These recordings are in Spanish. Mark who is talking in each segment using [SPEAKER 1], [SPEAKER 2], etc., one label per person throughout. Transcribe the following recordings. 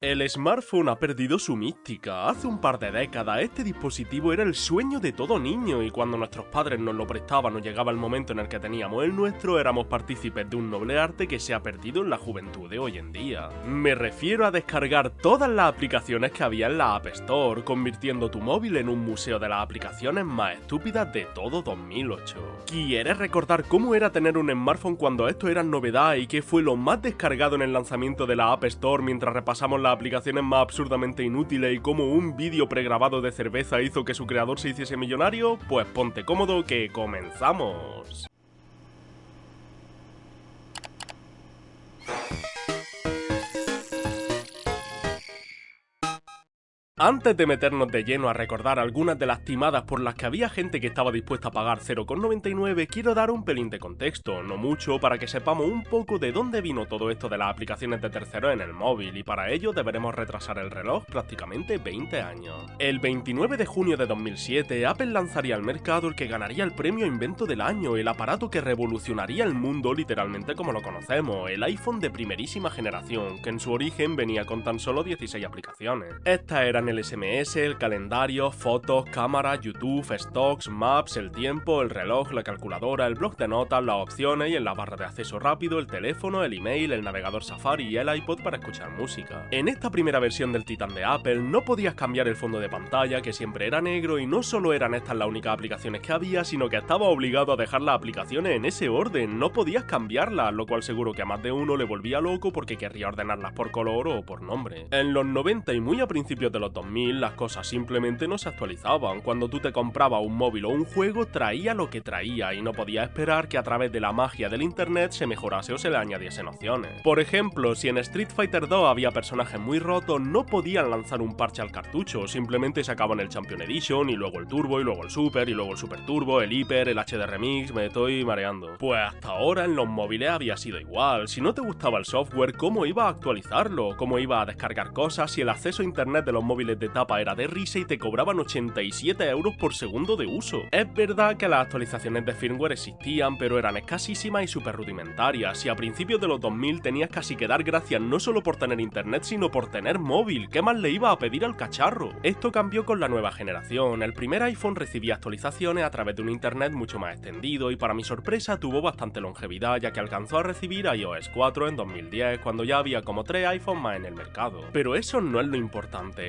[SPEAKER 1] El smartphone ha perdido su mística. Hace un par de décadas este dispositivo era el sueño de todo niño y cuando nuestros padres nos lo prestaban o llegaba el momento en el que teníamos el nuestro, éramos partícipes de un noble arte que se ha perdido en la juventud de hoy en día. Me refiero a descargar todas las aplicaciones que había en la App Store, convirtiendo tu móvil en un museo de las aplicaciones más estúpidas de todo 2008. ¿Quieres recordar cómo era tener un smartphone cuando esto era novedad y qué fue lo más descargado en el lanzamiento de la App Store mientras repasamos las aplicaciones más absurdamente inútiles y cómo un vídeo pregrabado de cerveza hizo que su creador se hiciese millonario? Pues ponte cómodo que comenzamos. Antes de meternos de lleno a recordar algunas de las timadas por las que había gente que estaba dispuesta a pagar 0,99, quiero dar un pelín de contexto, no mucho, para que sepamos un poco de dónde vino todo esto de las aplicaciones de terceros en el móvil, y para ello deberemos retrasar el reloj prácticamente 20 años. El 29 de junio de 2007, Apple lanzaría al mercado el que ganaría el premio Invento del Año, el aparato que revolucionaría el mundo literalmente como lo conocemos, el iPhone de primerísima generación, que en su origen venía con tan solo 16 aplicaciones. Estas eran el SMS, el calendario, fotos, cámara, YouTube, stocks, maps, el tiempo, el reloj, la calculadora, el bloc de notas, las opciones y en la barra de acceso rápido, el teléfono, el email, el navegador Safari y el iPod para escuchar música. En esta primera versión del Titán de Apple no podías cambiar el fondo de pantalla, que siempre era negro, y no solo eran estas las únicas aplicaciones que había, sino que estaba obligado a dejar las aplicaciones en ese orden, no podías cambiarlas, lo cual seguro que a más de uno le volvía loco porque querría ordenarlas por color o por nombre. En los 90 y muy a principios de los 2000, las cosas simplemente no se actualizaban. Cuando tú te comprabas un móvil o un juego, traía lo que traía y no podías esperar que a través de la magia del internet se mejorase o se le añadiesen opciones. Por ejemplo, si en Street Fighter 2 había personajes muy rotos, no podían lanzar un parche al cartucho, simplemente sacaban el Champion Edition y luego el Turbo y luego el Super y luego el Super Turbo, el Hyper, el HD Remix, me estoy mareando. Pues hasta ahora en los móviles había sido igual. Si no te gustaba el software, ¿cómo iba a actualizarlo? ¿Cómo iba a descargar cosas si el acceso a internet de los móviles de tapa era de risa y te cobraban 87 euros por segundo de uso? Es verdad que las actualizaciones de firmware existían, pero eran escasísimas y súper rudimentarias, y a principios de los 2000 tenías casi que dar gracias no solo por tener internet, sino por tener móvil. ¿Qué más le iba a pedir al cacharro? Esto cambió con la nueva generación. El primer iPhone recibía actualizaciones a través de un internet mucho más extendido y para mi sorpresa tuvo bastante longevidad, ya que alcanzó a recibir iOS 4 en 2010, cuando ya había como 3 iPhones más en el mercado. Pero eso no es lo importante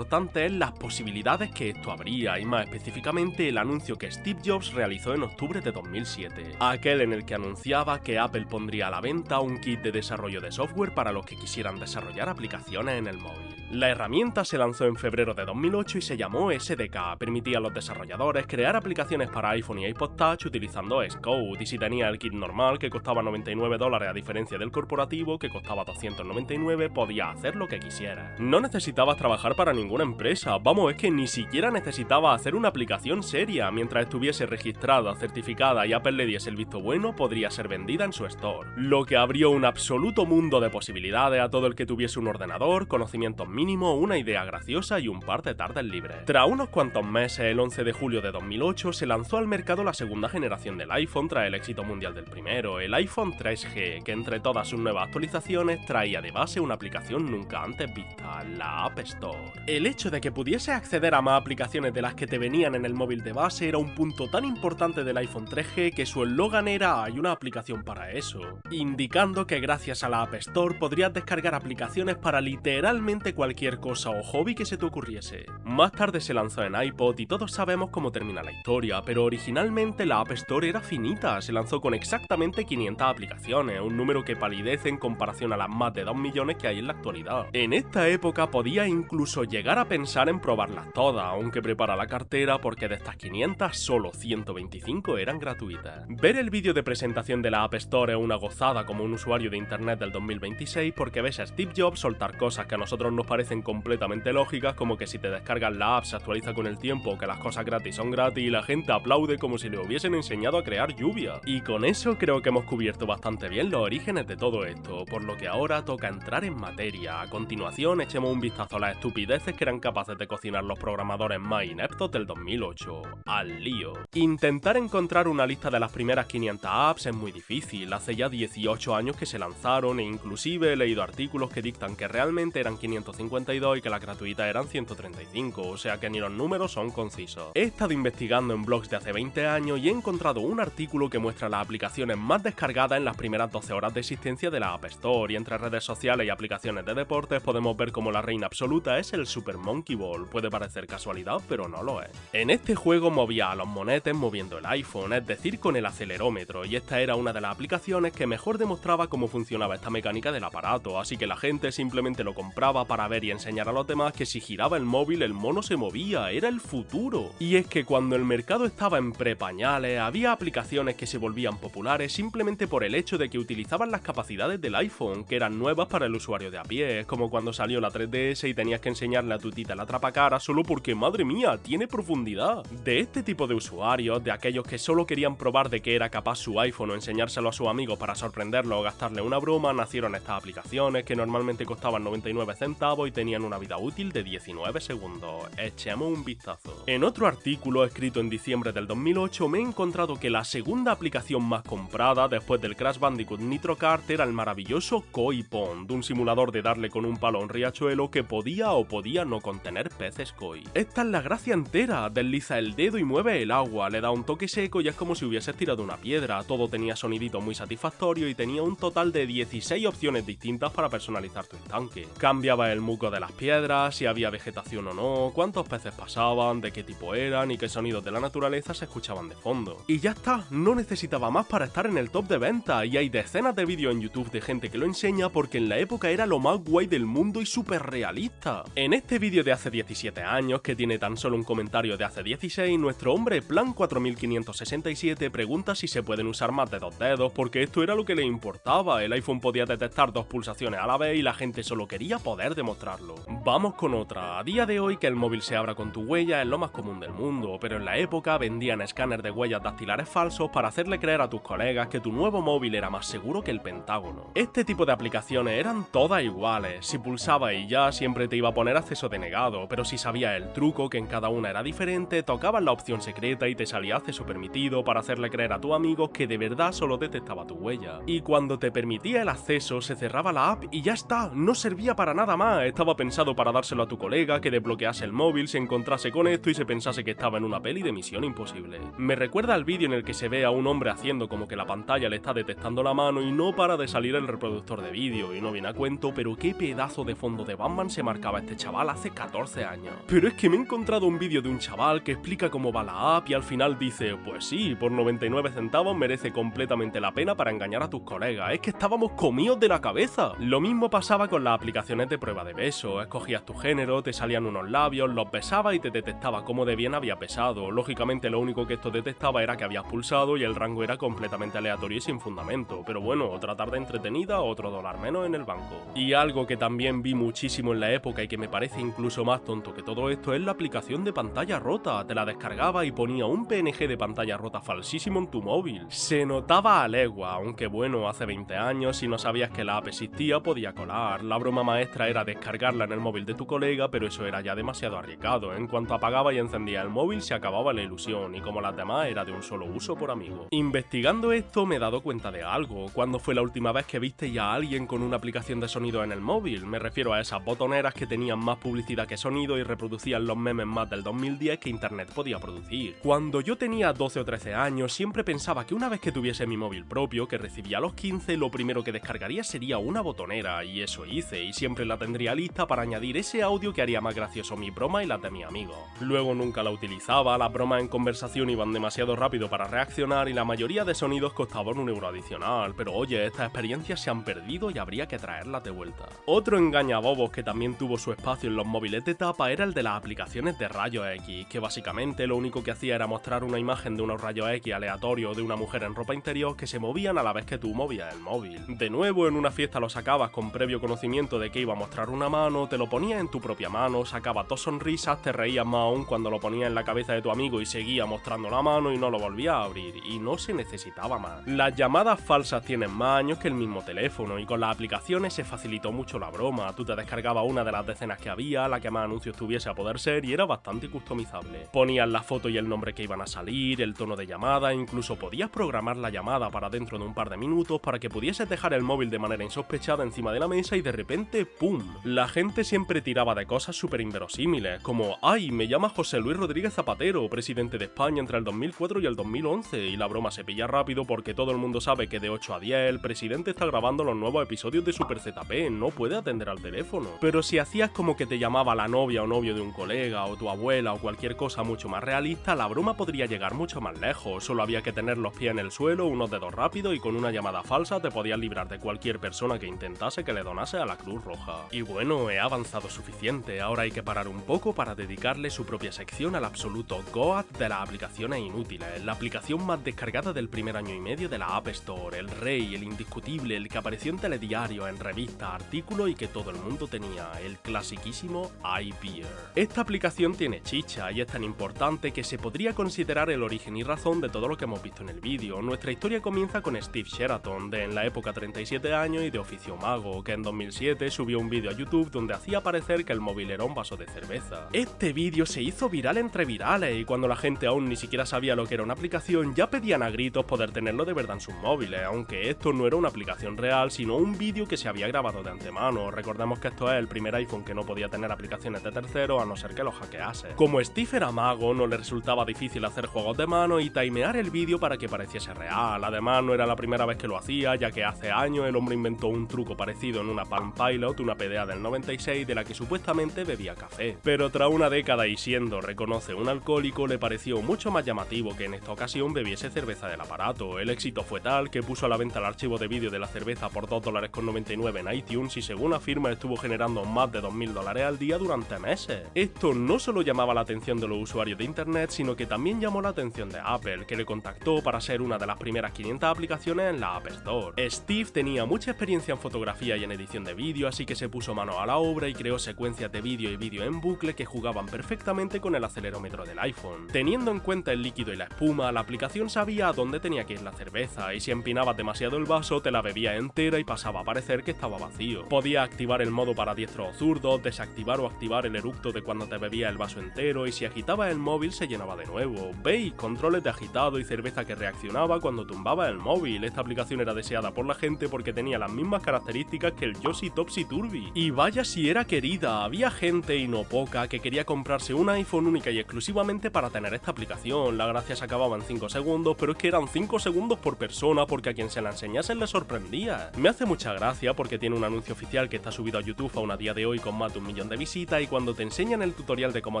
[SPEAKER 1] es las posibilidades que esto abría, y más específicamente el anuncio que Steve Jobs realizó en octubre de 2007, aquel en el que anunciaba que Apple pondría a la venta un kit de desarrollo de software para los que quisieran desarrollar aplicaciones en el móvil. La herramienta se lanzó en febrero de 2008 y se llamó SDK, permitía a los desarrolladores crear aplicaciones para iPhone y iPod Touch utilizando Xcode, y si tenía el kit normal que costaba $99 a diferencia del corporativo que costaba 299, podía hacer lo que quisiera. No necesitabas trabajar para ninguna empresa, vamos, es que ni siquiera necesitaba hacer una aplicación seria. Mientras estuviese registrada, certificada y Apple le diese el visto bueno, podría ser vendida en su store, lo que abrió un absoluto mundo de posibilidades a todo el que tuviese un ordenador, conocimientos mínimos, una idea graciosa y un par de tardes libres. Tras unos cuantos meses, el 11 de julio de 2008 se lanzó al mercado la segunda generación del iPhone tras el éxito mundial del primero, el iPhone 3G, que entre todas sus nuevas actualizaciones traía de base una aplicación nunca antes vista, la App Store. El hecho de que pudiese acceder a más aplicaciones de las que te venían en el móvil de base era un punto tan importante del iPhone 3G que su eslogan era "hay una aplicación para eso", indicando que gracias a la App Store podrías descargar aplicaciones para literalmente cualquier cosa o hobby que se te ocurriese. Más tarde se lanzó en iPod y todos sabemos cómo termina la historia, pero originalmente la App Store era finita, se lanzó con exactamente 500 aplicaciones, un número que palidece en comparación a las más de 2 millones que hay en la actualidad. En esta época podía incluso llegar a pensar en probarlas todas, aunque prepara la cartera porque de estas 500 solo 125 eran gratuitas. Ver el vídeo de presentación de la App Store es una gozada como un usuario de internet del 2026 porque ves a Steve Jobs soltar cosas que a nosotros nos parecen completamente lógicas, como que si te descargas la app se actualiza con el tiempo, que las cosas gratis son gratis y la gente aplaude como si le hubiesen enseñado a crear lluvia. Y con eso creo que hemos cubierto bastante bien los orígenes de todo esto, por lo que ahora toca entrar en materia. A continuación echemos un vistazo a las estupideces boludeces que eran capaces de cocinar los programadores más ineptos del 2008. Al lío. Intentar encontrar una lista de las primeras 500 apps es muy difícil, hace ya 18 años que se lanzaron e inclusive he leído artículos que dictan que realmente eran 552 y que las gratuitas eran 135, o sea que ni los números son concisos. He estado investigando en blogs de hace 20 años y he encontrado un artículo que muestra las aplicaciones más descargadas en las primeras 12 horas de existencia de la App Store, y entre redes sociales y aplicaciones de deportes podemos ver como la reina absoluta es el Super Monkey Ball. Puede parecer casualidad, pero no lo es. En este juego movía a los monetes moviendo el iPhone, es decir, con el acelerómetro, y esta era una de las aplicaciones que mejor demostraba cómo funcionaba esta mecánica del aparato, así que la gente simplemente lo compraba para ver y enseñar a los demás que si giraba el móvil el mono se movía, era el futuro. Y es que cuando el mercado estaba en prepañales, había aplicaciones que se volvían populares simplemente por el hecho de que utilizaban las capacidades del iPhone, que eran nuevas para el usuario de a pie. Es como cuando salió la 3DS y tenías que enseñarle a tu tita el atrapacara solo porque, madre mía, tiene profundidad. De este tipo de usuarios, de aquellos que solo querían probar de qué era capaz su iPhone o enseñárselo a sus amigos para sorprenderlo o gastarle una broma, nacieron estas aplicaciones que normalmente costaban 99 centavos y tenían una vida útil de 19 segundos. Echemos un vistazo. En otro artículo escrito en diciembre del 2008 me he encontrado que la segunda aplicación más comprada después del Crash Bandicoot Nitro Kart era el maravilloso Koi Pond, un simulador de darle con un palo a un riachuelo que podía o podía no contener peces koi. Esta es la gracia entera, desliza el dedo y mueve el agua, le da un toque seco y es como si hubieses tirado una piedra, todo tenía sonidito muy satisfactorio y tenía un total de 16 opciones distintas para personalizar tu estanque. Cambiaba el muco de las piedras, si había vegetación o no, cuántos peces pasaban, de qué tipo eran y qué sonidos de la naturaleza se escuchaban de fondo. Y ya está, no necesitaba más para estar en el top de venta, y hay decenas de vídeos en YouTube de gente que lo enseña porque en la época era lo más guay del mundo y súper realista. En este vídeo de hace 17 años, que tiene tan solo un comentario de hace 16, nuestro hombre Plan 4567 pregunta si se pueden usar más de 2 dedos, porque esto era lo que le importaba. El iPhone podía detectar 2 pulsaciones a la vez y la gente solo quería poder demostrarlo. Vamos con otra. A día de hoy que el móvil se abra con tu huella es lo más común del mundo, pero en la época vendían escáner de huellas dactilares falsos para hacerle creer a tus colegas que tu nuevo móvil era más seguro que el Pentágono. Este tipo de aplicaciones eran todas iguales, si pulsabas y ya siempre te iba a poner acceso denegado, pero si sabías el truco, que en cada una era diferente, tocabas la opción secreta y te salía acceso permitido para hacerle creer a tus amigos que de verdad solo detectaba tu huella. Y cuando te permitía el acceso se cerraba la app y ya está, no servía para nada más, estaba pensado para dárselo a tu colega, que desbloquease el móvil, se encontrase con esto y se pensase que estaba en una peli de Misión Imposible. Me recuerda al vídeo en el que se ve a un hombre haciendo como que la pantalla le está detectando la mano y no para de salir el reproductor de vídeo, y no viene a cuento, pero qué pedazo de fondo de Batman se marcaba este chaval hace 14 años. Pero es que me he encontrado un vídeo de un chaval que explica cómo va la app y al final dice, pues sí, por 99 centavos merece completamente la pena para engañar a tus colegas, es que estábamos comidos de la cabeza. Lo mismo pasaba con las aplicaciones de prueba de beso, escogías tu género, te salían unos labios, los besabas y te detectaba cómo de bien había pesado. Lógicamente lo único que esto detectaba era que habías pulsado y el rango era completamente aleatorio y sin fundamento, pero bueno, otra tarde entretenida, otro dólar menos en el banco. Y algo que también vi muchísimo en la época y que me parece incluso más tonto que todo esto es la aplicación de pantalla rota. Te la descargaba y ponía un PNG de pantalla rota falsísimo en tu móvil. Se notaba a legua, aunque bueno, hace 20 años si no sabías que la app existía podía colar. La broma maestra era descargarla en el móvil de tu colega, pero eso era ya demasiado arriesgado. En cuanto apagaba y encendía el móvil se acababa la ilusión y como las demás era de un solo uso por amigo. Investigando esto me he dado cuenta de algo. ¿Cuándo fue la última vez que viste ya a alguien con una aplicación de sonido en el móvil? Me refiero a esas botoneras que tenían más publicidad que sonido y reproducían los memes más del 2010 que internet podía producir. Cuando yo tenía 12 o 13 años siempre pensaba que una vez que tuviese mi móvil propio, que recibía a los 15, lo primero que descargaría sería una botonera, y eso hice, y siempre la tendría lista para añadir ese audio que haría más gracioso mi broma y las de mis amigos. Luego nunca la utilizaba, las bromas en conversación iban demasiado rápido para reaccionar y la mayoría de sonidos costaban un euro adicional, pero oye, estas experiencias se han perdido y habría que traerlas de vuelta. Otro engañabobos que también tuvo su espacio en los móviles de tapa era el de las aplicaciones de rayos X, que básicamente lo único que hacía era mostrar una imagen de unos rayos X aleatorios de una mujer en ropa interior que se movían a la vez que tú movías el móvil. De nuevo, en una fiesta lo sacabas con previo conocimiento de que iba a mostrar una mano, te lo ponías en tu propia mano, sacabas 2 sonrisas, te reías más aún cuando lo ponías en la cabeza de tu amigo y seguía mostrando la mano y no lo volvía a abrir, y no se necesitaba más. Las llamadas falsas tienen más años que el mismo teléfono y con las aplicaciones se facilitó mucho la broma. Tú te descargabas una de las decenas que había, la que más anuncios tuviese a poder ser, y era bastante customizable. Ponías la foto y el nombre que iban a salir, el tono de llamada, incluso podías programar la llamada para dentro de un par de minutos para que pudieses dejar el móvil de manera insospechada encima de la mesa y de repente ¡pum! La gente siempre tiraba de cosas súper inverosímiles, como ¡ay! Me llama José Luis Rodríguez Zapatero, presidente de España entre el 2004 y el 2011, y la broma se pilla rápido porque todo el mundo sabe que de 8 a 10 el presidente está grabando los nuevos episodios de Super ZP, no puede atender al teléfono. Pero si hacías como que te llamaba la novia o novio de un colega, o tu abuela, o cualquier cosa mucho más realista, la broma podría llegar mucho más lejos, solo había que tener los pies en el suelo, unos dedos rápidos, y con una llamada falsa te podías librar de cualquier persona que intentase que le donase a la Cruz Roja. Y bueno, he avanzado suficiente, ahora hay que parar un poco para dedicarle su propia sección al absoluto GOAT de las aplicaciones inútiles, la aplicación más descargada del primer año y medio de la App Store, el rey, el indiscutible, el que apareció en telediario, en revistas, artículos y que todo el mundo tenía, el clasiquísimo iBeer. Esta aplicación tiene chicha y es tan importante que se podría considerar el origen y razón de todo lo que hemos visto en el vídeo. Nuestra historia comienza con Steve Sheraton, de en la época 37 años y de oficio mago, que en 2007 subió un vídeo a YouTube donde hacía parecer que el móvil era un vaso de cerveza. Este vídeo se hizo viral entre virales y cuando la gente aún ni siquiera sabía lo que era una aplicación ya pedían a gritos poder tenerlo de verdad en sus móviles, aunque esto no era una aplicación real sino un vídeo que se había grabado de antemano. Recordemos que esto es el primer iPhone que no podía tener aplicaciones de terceros a no ser que lo hackease. Como Steve era mago, no le resultaba difícil hacer juegos de mano y timear el vídeo para que pareciese real. Además no era la primera vez que lo hacía, ya que hace años el hombre inventó un truco parecido en una Palm Pilot, una PDA del 96 de la que supuestamente bebía café. Pero tras una década y siendo, reconoce, un alcohólico, le pareció mucho más llamativo que en esta ocasión bebiese cerveza del aparato. El éxito fue tal que puso a la venta el archivo de vídeo de la cerveza por $2,99 en iTunes y según afirma estuvo generando más de $2.000 al día durante meses. Esto no solo llamaba la atención de los usuarios de internet, sino que también llamó la atención de Apple, que le contactó para ser una de las primeras 500 aplicaciones en la App Store. Steve tenía mucha experiencia en fotografía y en edición de vídeo, así que se puso mano a la obra y creó secuencias de vídeo y vídeo en bucle que jugaban perfectamente con el acelerómetro del iPhone. Teniendo en cuenta el líquido y la espuma, la aplicación sabía a dónde tenía que ir la cerveza, y si empinabas demasiado el vaso te la bebía entera y pasaba a parecer que estaba vacío. Podía activar el modo para diestros o zurdos, desactivar o activar el eructo de cuando te bebía el vaso entero, y si agitabas el móvil se llenaba de nuevo. ¿Veis? Controles de agitado y cerveza que reaccionaba cuando tumbaba el móvil. Esta aplicación era deseada por la gente porque tenía las mismas características que el Yoshi Topsy Turvy. Y vaya si era querida, había gente, y no poca, que quería comprarse un iPhone única y exclusivamente para tener esta aplicación. La gracia se acababa en 5 segundos, pero es que eran 5 segundos por persona porque a quien se la enseñase le sorprendía. Me hace mucha gracia porque tiene un anuncio oficial que está subido a YouTube aún a día de hoy con más de 1 millón de visitas, y cuando te enseñan el tutorial de cómo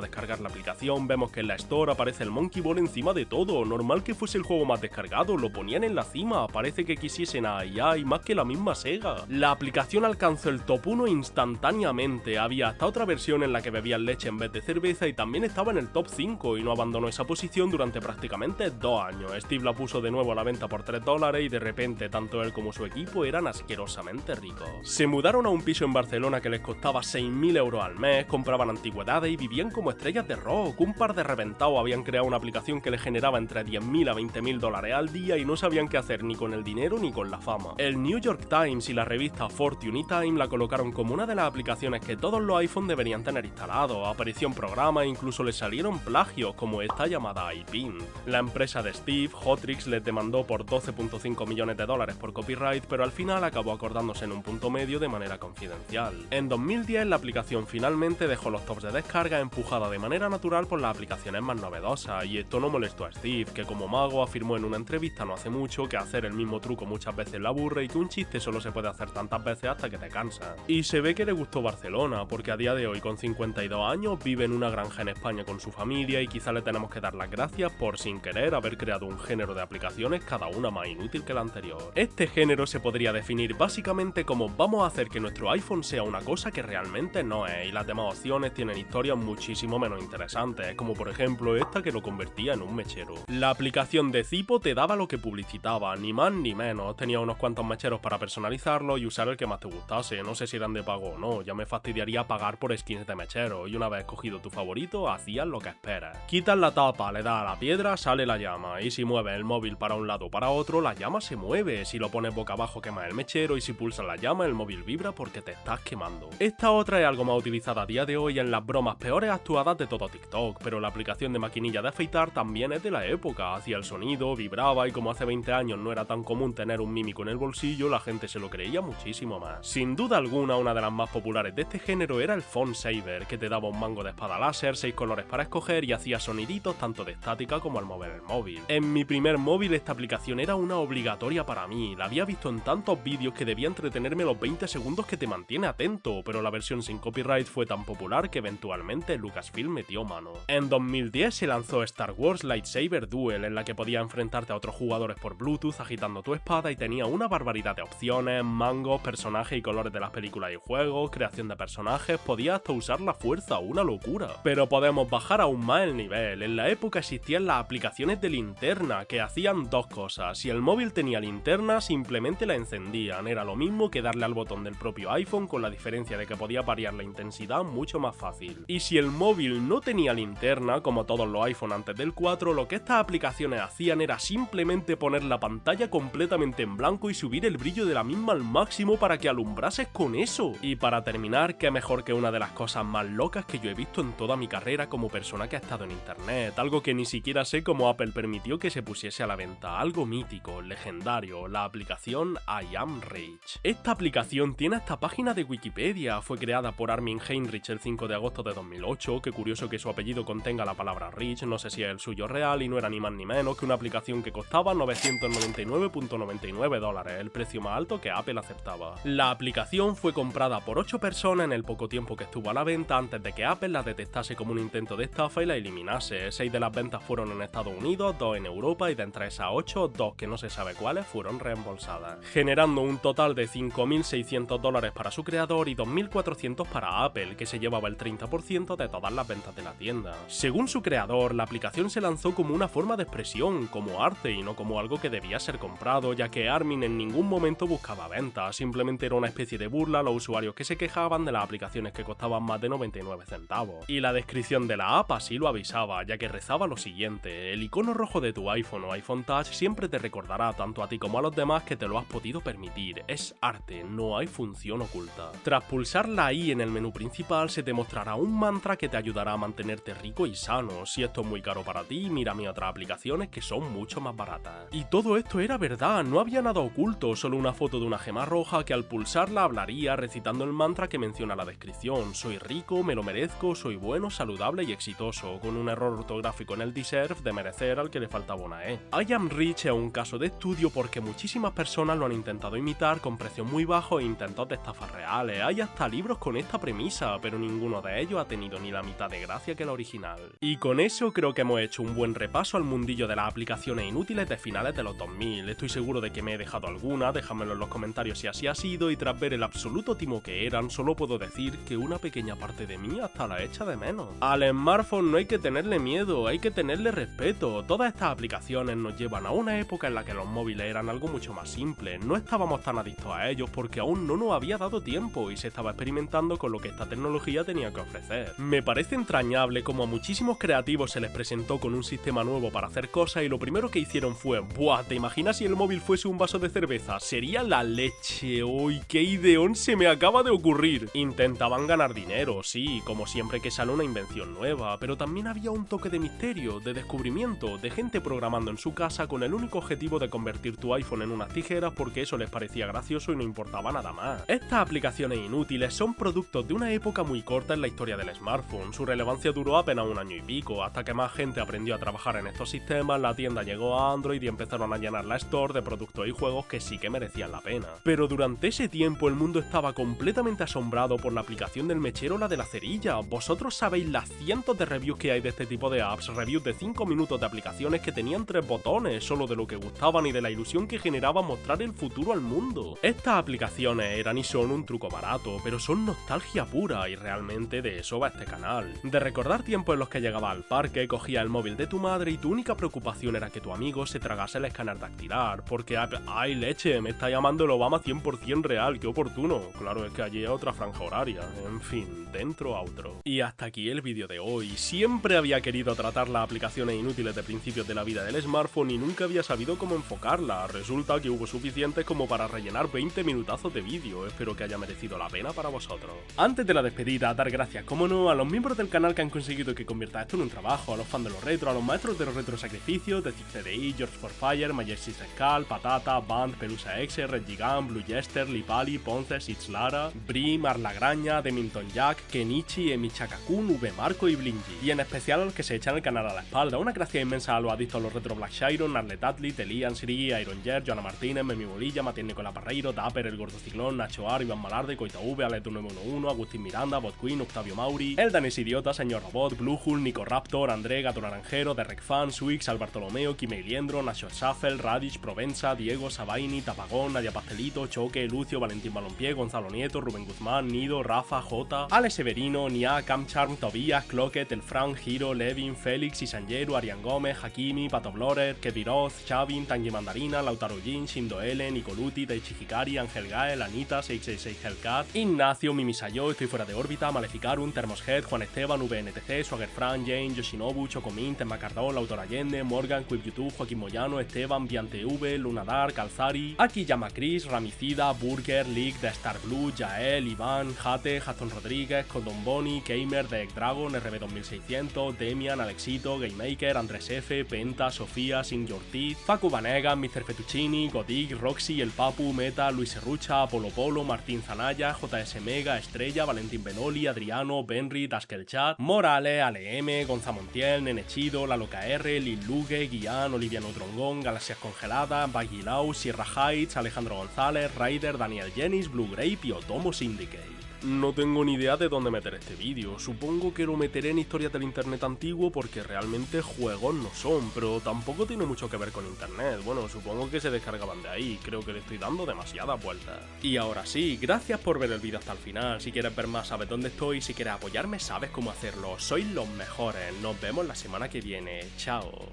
[SPEAKER 1] descargar la aplicación vemos que en la Store aparece el Monkey Ball encima de todo. Normal que fuese el juego más descargado, lo ponían en la cima, parece que quisiesen a EA y más que la misma Sega. La aplicación alcanzó el top 1 instantáneamente, había hasta otra versión en la que bebían leche en vez de cerveza y también estaba en el top 5 y no abandonó esa posición durante prácticamente 2 años. Steve la puso de nuevo a la venta por $3 y de repente tanto él como su equipo eran asquerosamente ricos. Se mudaron a un piso en Barcelona que les costaba 6.000 euros al mes, compraban antigüedades y vivían como estrellas de rock. Un par de reventados habían creado una aplicación que les generaba entre $10.000 a $20.000 al día y no sabían qué hacer ni con el dinero ni con la fama. El New York Times y la revista Fortune Time la colocaron como una de las aplicaciones que todos los iPhones deberían tener instalados. Apareció en programas e incluso les salieron plagios como esta llamada iPin. La empresa de Steve, Hotrix, les demandó por $12.5 millones por copyright, pero al final acabó acordándose en un punto medio de manera confidencial. En 2010 la aplicación finalmente dejó los tops de descarga, empujada de manera natural por las aplicaciones más novedosas, y esto no molestó a Steve, que como mago afirmó en una entrevista no hace mucho que hacer el mismo truco muchas veces la aburre y que un chiste solo se puede hacer tantas veces hasta que te cansa. Y se ve que le gustó Barcelona, porque a día de hoy con 52 años vive en una granja en España con su familia y quizá le tenemos que dar las gracias por sin querer haber creado un género de aplicaciones cada una más inútil que la anterior. Este género se podría definir básicamente como vamos a hacer que nuestro iPhone sea una cosa que realmente no es, y las demás opciones tienen historias muchísimo menos interesantes, como por ejemplo esta que lo convertía en un mechero. La aplicación de Zippo te daba lo que publicitaba, ni más ni menos, tenía unos cuantos mecheros para personalizarlo y usar el que más te gustase, no sé si eran de pago o no, ya me fastidiaría pagar por skins de mechero, y una vez escogido tu favorito, hacías lo que esperas. Quitas la tapa, le das a la piedra, sale la llama, y si mueves el móvil para un lado o para otro, la llama se mueve, si lo pones boca abajo quema el mechero y si pulsas la llama el móvil vibra porque te estás quemando. Esta otra es algo más utilizada a día de hoy en las bromas peores actuadas de todo TikTok, pero la aplicación de maquinilla de afeitar también es de la época, hacía el sonido, vibraba y como hace 20 años no era tan común tener un mímico en el bolsillo, la gente se lo creía muchísimo más. Sin duda alguna, una de las más populares de este género era el Phone Saver, que te daba un mango de espada láser, 6 colores para escoger y hacía soniditos tanto de estática como al mover el móvil. En mi primer móvil esta aplicación era una obligatoria para mí, la había visto en tantos vídeos que debía entretenerme los 20 segundos que te mantiene atento, pero la versión sin copyright fue tan popular que eventualmente Lucasfilm metió mano. En 2010 se lanzó Star Wars Lightsaber Duel, en la que podías enfrentarte a otros jugadores por Bluetooth agitando tu espada y tenía una barbaridad de opciones, mangos, personajes y colores de las películas y juegos, creación de personajes, podías hasta usar la fuerza, una locura. Pero podemos bajar aún más el nivel. En la época existían las aplicaciones de linterna que hacían dos cosas. Si el móvil tenía linterna, simplemente la encendían, era lo mismo que darle al botón del propio iPhone, con la diferencia de que podía variar la intensidad mucho más fácil. Y si el móvil no tenía linterna, como todos los iPhone antes del 4, lo que estas aplicaciones hacían era simplemente poner la pantalla completamente en blanco y subir el brillo de la misma al máximo para que alumbrases con eso. Y para terminar, qué mejor que una de las cosas más locas que yo he visto en toda mi carrera como persona que ha estado en internet, algo que ni siquiera sé cómo Apple permitió que se pusiese a la venta, algo mítico, legendario, la aplicación I Am Rich. Esta aplicación tiene esta página de Wikipedia, fue creada por Armin Heinrich el 5 de agosto de 2008, qué curioso que su apellido contenga la palabra Rich, no sé si es el suyo real y no era ni más ni menos que una aplicación que costaba 999.99 dólares, el precio más alto que Apple aceptaba. La aplicación fue comprada por 8 personas en el poco tiempo que estuvo a la venta antes de que Apple la detectase como un intento de estafa y la eliminase. 6 de las ventas fueron en Estados Unidos, 2 en Europa y de entre esas 8, 2 que no se sabe cuáles fueron reembolsadas, generando un total de 5.600 dólares para su creador y 2.400 para Apple, que se llevaba el 30% de todas las ventas de la tienda. Según su creador, la aplicación se lanzó como una forma de expresión, como arte y no como algo que debía ser comprado, ya que Armin en ningún momento buscaba ventas, simplemente era una especie de burla a los usuarios que se quejaban de las aplicaciones que costaban más de 99 centavos. Y la descripción de la app así lo avisaba, ya que rezaba lo siguiente: el icono rojo de tu iPhone o iPhone Touch siempre te recordará tanto a ti como a los demás que te lo has podido permitir, es arte, no hay función oculta. Tras pulsar la I en el menú principal se te mostrará un mantra que te ayudará a mantenerte rico y sano. Si esto es muy caro para ti, mira mis otras aplicaciones que son mucho más baratas. Y todo esto era verdad, no había nada oculto, solo una foto de una gema roja que al pulsarla hablaría recitando el mantra que menciona la descripción: soy rico, me lo merezco, soy bueno, saludable y exitoso, con un error ortográfico en el deserve de merecer al que le faltaba una E. I Am Rich es un caso de estudio porque muchísimas personas lo han intentado imitar con precios muy bajos e intentos de estafas reales. Hay hasta libros con esta premisa, pero ninguno de ellos ha tenido ni la mitad de gracia que el original. Y con eso creo que hemos hecho un buen repaso al mundillo de las aplicaciones inútiles de finales de los 2000. Estoy seguro de que me he dejado alguna, déjamelo en los comentarios si así ha sido, y tras ver el absoluto timo que eran, solo puedo decir que una pequeña parte de mí hasta la echa de menos. Al smartphone no hay que tenerle miedo, hay que tenerle respeto. Todas estas aplicaciones nos llevan a una época en la que los móviles eran algo mucho más simple, no estábamos tan adictos a ellos porque aún no nos había dado tiempo y se estaba experimentando con lo que esta tecnología tenía que ofrecer. Me parece entrañable como a muchísimos creativos se les presentó con un sistema nuevo para hacer cosas y lo primero que hicieron fue: ¡buah! ¿Te imaginas si el móvil fuese un vaso de cerveza? Sería la leche. ¡Uy, qué ideón se me acaba de ocurrir! Intentaban ganar dinero, sí, como siempre que sale una invención nueva, pero también había un toque de misterio, de descubrimiento, de gente programando en su casa con el único objetivo de convertir tu iPhone en unas tijeras porque eso les parecía gracioso y no importaba nada más. Estas aplicaciones inútiles son productos de una época muy corta en la historia del smartphone. Su relevancia duró apenas un año y pico, hasta que más gente aprendió a trabajar en estos sistemas, la tienda llegó a Android y empezaron a llenar la store de productos y juegos que sí que merecían la pena. Pero durante ese tiempo el mundo estaba completamente asombrado por la aplicación del mechero, la de la cerilla. Vosotros sabéis las cientos de reviews que hay de este tipo de apps, reviews de 5 minutos de aplicaciones que tenían 3 botones, solo de lo que gustaban y de la ilusión que generaba mostrar el futuro al mundo. Estas aplicaciones eran y son un truco barato, pero son nostalgia pura y realmente de eso va este canal. De recordar tiempos en los que llegaba al parque, cogía el móvil de tu madre y tu única preocupación era que tu amigo se tragase el escáner dactilar, porque ¡ay leche! Me está llamando el Obama 100% real, qué oportuno. Claro, es que allí es otra franja horaria. En fin, dentro outro. Y hasta aquí el vídeo de hoy. Siempre había querido tratar las aplicaciones inútiles de principios de la vida del smartphone y nunca había sabido cómo enfocarlas. Resulta que hubo suficientes como para rellenar 20 minutazos de vídeo. Espero que haya merecido la pena para vosotros. Antes de la despedida, dar gracias, como no, a los miembros del canal que han conseguido que convierta esto en un trabajo, a los fans de los retro, a los maestros de los retro sacrificios, de CDI, George for Fire, Majestic Skull, Patata, Band, Pelusa X, Red Gigant, Blue Jester, Lipali, Ponce, Sitz Lara, Brim, Arlagraña, Demington Jack, Kenichi, Emichakakun, V Marco y Blingy. Y en especial a los que se echan el canal a la espalda. Una gracia inmensa a los adictos a los retro Black Shiron, Narlet Atlit, Elian, Siri, Iron Yer, Joana Martínez, Memi Bolilla, Matías Nicolás Parreiro, Dapper, El Gordo Ciclón, Nacho Ar, Iván Malarde, Coita V, Aleto 911, Agustín Miranda, Bot Queen, Octavio Mauri, El Danis Idiota, Señor Robot, Bluehul, Nico Raptor, André, Gato Naranjero, Derek Fan, Swix, Al Bartolomeo, Kime Liendro, Nacho Shuffle, Radish, Provenza, Diego, Sabaini, Tapagón, Nadia Pastelito, Choque, Lucio, Valentín Balompié, Gonzalo Nieto, Rubén Guzmán, Nido, Rafa, J, Alex Severino, Nia, Camcharm, Tobías, Clocket, El Fran, Giro, Levin, Félix, Isanjeru, Arián Gómez, Hakimi, Pato Blorer, Keviroz, Chavin, Tangi Mandarina, Lautaro Jin, Shindo L, Nicoluti, Taichi Hikari, Ángel Gael, Anita, 666 Hellcat, Ignacio, Mimisayo, Estoy Fuera de Órbita, Maleficarum, Termoshead, Juan Esteban, VNTC, Swagger Fran, Jane, Yoshinobu, Chocomin, Temacardón, Lautor Allende, Morgan, Quip YouTube, Joaquín Moyano, Esteban, Viante V, Lunadar, Calzari, Akiyama Chris, Ramicida, Burger, League, The Star Blue, Jael, Iván, Jate, Jaston Rodríguez, Condon Boni, Gamer, The Dragon, RB 2600, Demian, Alexito, Gamemaker, Andrés F, Penta, Sofía, Sin Your Teeth, Facu Vanegas, Mr. Fettuccini, Godig, Roxy, El Papu, Meta, Luis Serrucha, Apolo Polo, Martín Zanaya, JS Mega, Estrella, Valentín Benoli, Adriano, Benry, Daskel Chat, Morales, Ale-M, Gonza Montiel, Nene Chido, La Loca R, Lil Lugue, Guián, Olivia Neutrongón, Galaxias Congeladas, Baguilau, Sierra Heights, Alejandro González, Ryder, Daniel Jennings, Blue Grape y Otomo Syndicate. No tengo ni idea de dónde meter este vídeo, supongo que lo meteré en historias del internet antiguo porque realmente juegos no son, pero tampoco tiene mucho que ver con internet, bueno, supongo que se descargaban de ahí, creo que le estoy dando demasiadas vueltas. Y ahora sí, gracias por ver el vídeo hasta el final, si quieres ver más sabes dónde estoy, si quieres apoyarme sabes cómo hacerlo, sois los mejores, nos vemos la semana que viene, chao.